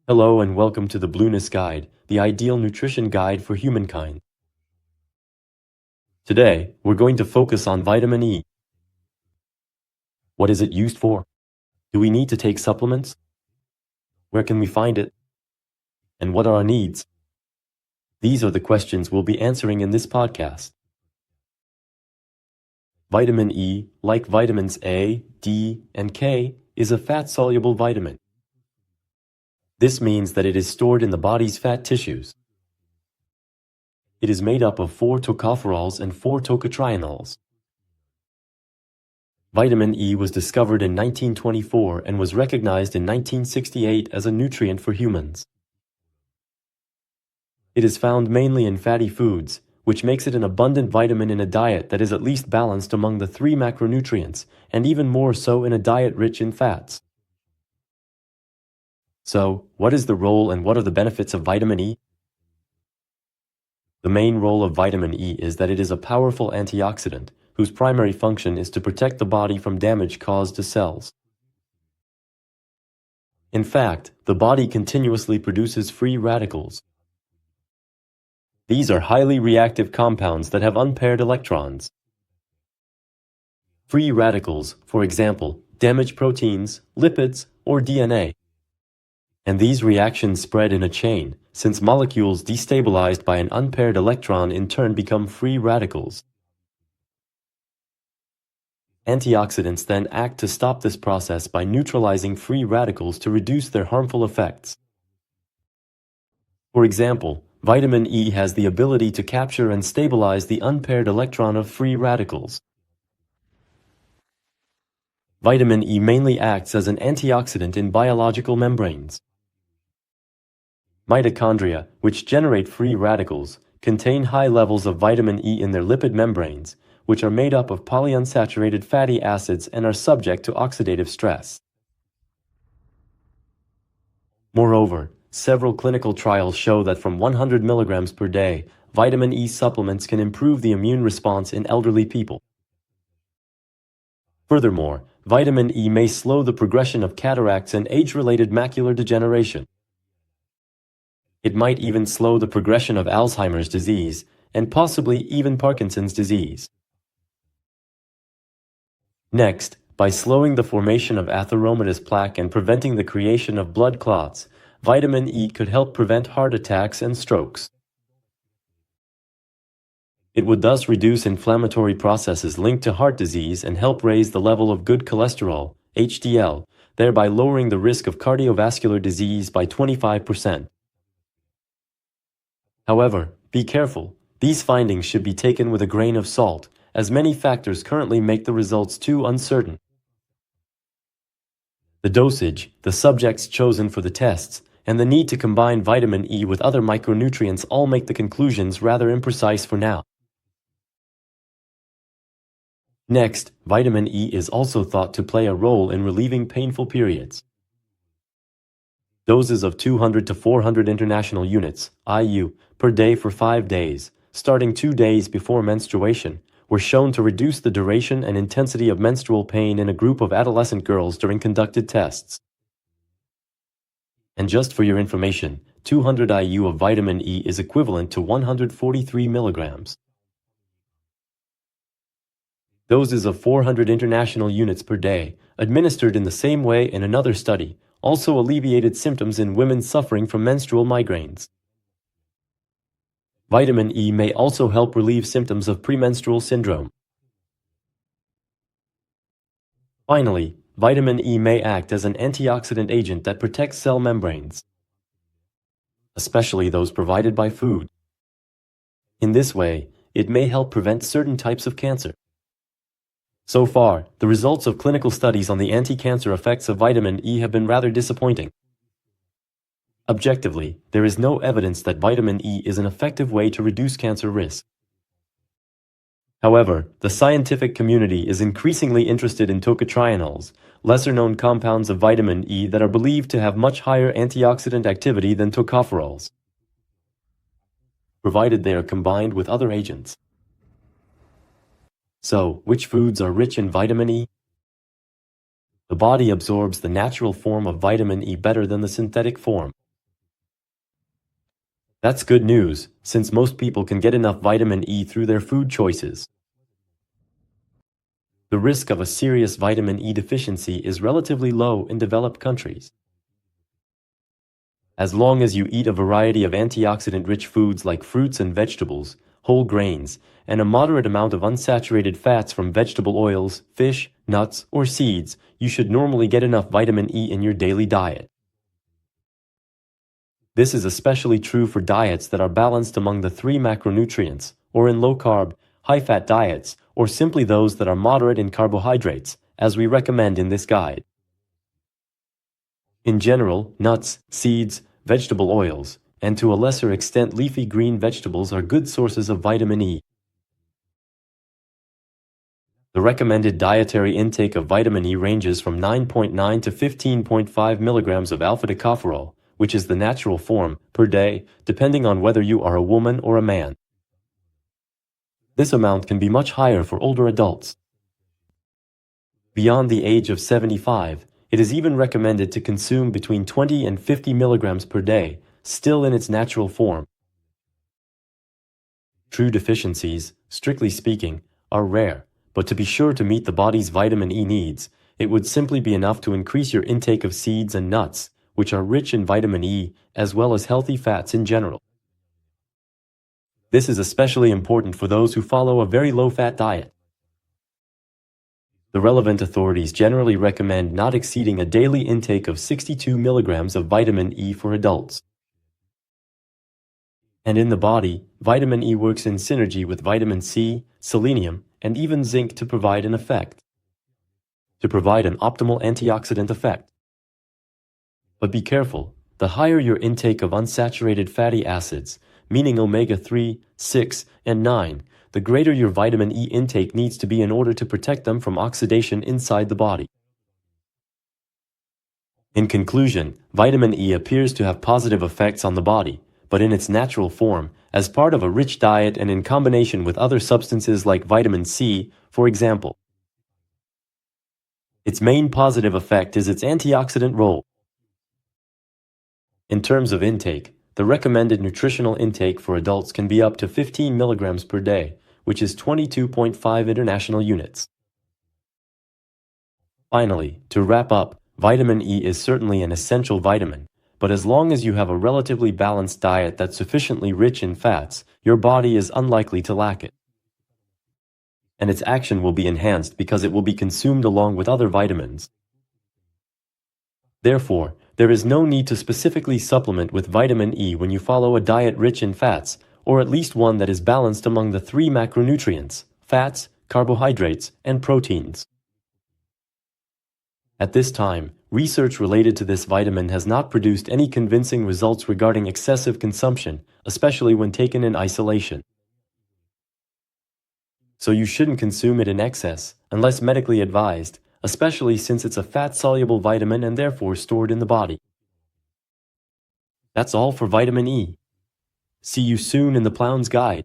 Hello and welcome to the Blooness Guide, the ideal nutrition guide for humankind. Today, we're going to focus on vitamin E. What is it used for? Do we need to take supplements? Where can we find it? And what are our needs? These are the questions we'll be answering in this podcast. Vitamin E, like vitamins A, D, and K, is a fat-soluble vitamin. This means that it is stored in the body's fat tissues. It is made up of 4 tocopherols and 4 tocotrienols. Vitamin E was discovered in 1924 and was recognized in 1968 as a nutrient for humans. It is found mainly in fatty foods, which makes it an abundant vitamin in a diet that is at least balanced among the 3 macronutrients, and even more so in a diet rich in fats. So, what is the role and what are the benefits of vitamin E? The main role of vitamin E is that it is a powerful antioxidant, whose primary function is to protect the body from damage caused to cells. In fact, the body continuously produces free radicals. These are highly reactive compounds that have unpaired electrons. Free radicals, for example, damage proteins, lipids, or DNA. And these reactions spread in a chain, since molecules destabilized by an unpaired electron in turn become free radicals. Antioxidants then act to stop this process by neutralizing free radicals to reduce their harmful effects. For example, vitamin E has the ability to capture and stabilize the unpaired electron of free radicals. Vitamin E mainly acts as an antioxidant in biological membranes. Mitochondria, which generate free radicals, contain high levels of vitamin E in their lipid membranes, which are made up of polyunsaturated fatty acids and are subject to oxidative stress. Moreover, several clinical trials show that from 100 milligrams per day, vitamin E supplements can improve the immune response in elderly people. Furthermore, vitamin E may slow the progression of cataracts and age-related macular degeneration. It might even slow the progression of Alzheimer's disease, and possibly even Parkinson's disease. Next, by slowing the formation of atheromatous plaque and preventing the creation of blood clots, vitamin E could help prevent heart attacks and strokes. It would thus reduce inflammatory processes linked to heart disease and help raise the level of good cholesterol, HDL, thereby lowering the risk of cardiovascular disease by 25%. However, be careful. These findings should be taken with a grain of salt, as many factors currently make the results too uncertain. The dosage, the subjects chosen for the tests, and the need to combine vitamin E with other micronutrients all make the conclusions rather imprecise for now. Next, vitamin E is also thought to play a role in relieving painful periods. Doses of 200 to 400 international units, IU, per day for 5 days, starting 2 days before menstruation, were shown to reduce the duration and intensity of menstrual pain in a group of adolescent girls during conducted tests. And just for your information, 200 IU of vitamin E is equivalent to 143 milligrams. Doses of 400 international units per day, administered in the same way in another study, also alleviated symptoms in women suffering from menstrual migraines. Vitamin E may also help relieve symptoms of premenstrual syndrome. Finally, vitamin E may act as an antioxidant agent that protects cell membranes, especially those provided by food. In this way, it may help prevent certain types of cancer. So far, the results of clinical studies on the anti-cancer effects of vitamin E have been rather disappointing. Objectively, there is no evidence that vitamin E is an effective way to reduce cancer risk. However, the scientific community is increasingly interested in tocotrienols, lesser-known compounds of vitamin E that are believed to have much higher antioxidant activity than tocopherols, provided they are combined with other agents. So, which foods are rich in vitamin E? The body absorbs the natural form of vitamin E better than the synthetic form. That's good news, since most people can get enough vitamin E through their food choices. The risk of a serious vitamin E deficiency is relatively low in developed countries. As long as you eat a variety of antioxidant-rich foods like fruits and vegetables, whole grains, and a moderate amount of unsaturated fats from vegetable oils, fish, nuts, or seeds, you should normally get enough vitamin E in your daily diet. This is especially true for diets that are balanced among the three macronutrients, or in low-carb, high-fat diets, or simply those that are moderate in carbohydrates, as we recommend in this guide. In general, nuts, seeds, vegetable oils, and to a lesser extent leafy green vegetables are good sources of vitamin E. The recommended dietary intake of vitamin E ranges from 9.9 to 15.5 milligrams of alpha-tocopherol, which is the natural form, per day, depending on whether you are a woman or a man. This amount can be much higher for older adults. Beyond the age of 75, it is even recommended to consume between 20 and 50 milligrams per day, still in its natural form. True deficiencies, strictly speaking, are rare, but to be sure to meet the body's vitamin E needs, it would simply be enough to increase your intake of seeds and nuts, which are rich in vitamin E, as well as healthy fats in general. This is especially important for those who follow a very low-fat diet. The relevant authorities generally recommend not exceeding a daily intake of 62 milligrams of vitamin E for adults. And in the body, vitamin E works in synergy with vitamin C, selenium, and even zinc to provide an optimal antioxidant effect. But be careful, the higher your intake of unsaturated fatty acids, meaning omega-3, 6, and 9, the greater your vitamin E intake needs to be in order to protect them from oxidation inside the body. In conclusion, vitamin E appears to have positive effects on the body, but in its natural form, as part of a rich diet and in combination with other substances like vitamin C, for example. Its main positive effect is its antioxidant role. In terms of intake, the recommended nutritional intake for adults can be up to 15 milligrams per day, which is 22.5 international units. Finally, to wrap up, vitamin E is certainly an essential vitamin, but as long as you have a relatively balanced diet that's sufficiently rich in fats, your body is unlikely to lack it. And its action will be enhanced because it will be consumed along with other vitamins. Therefore, there is no need to specifically supplement with vitamin E when you follow a diet rich in fats, or at least one that is balanced among the three macronutrients: fats, carbohydrates, and proteins. At this time, research related to this vitamin has not produced any convincing results regarding excessive consumption, especially when taken in isolation. So you shouldn't consume it in excess, unless medically advised, especially since it's a fat-soluble vitamin and therefore stored in the body. That's all for vitamin E. See you soon in the Clown's Guide.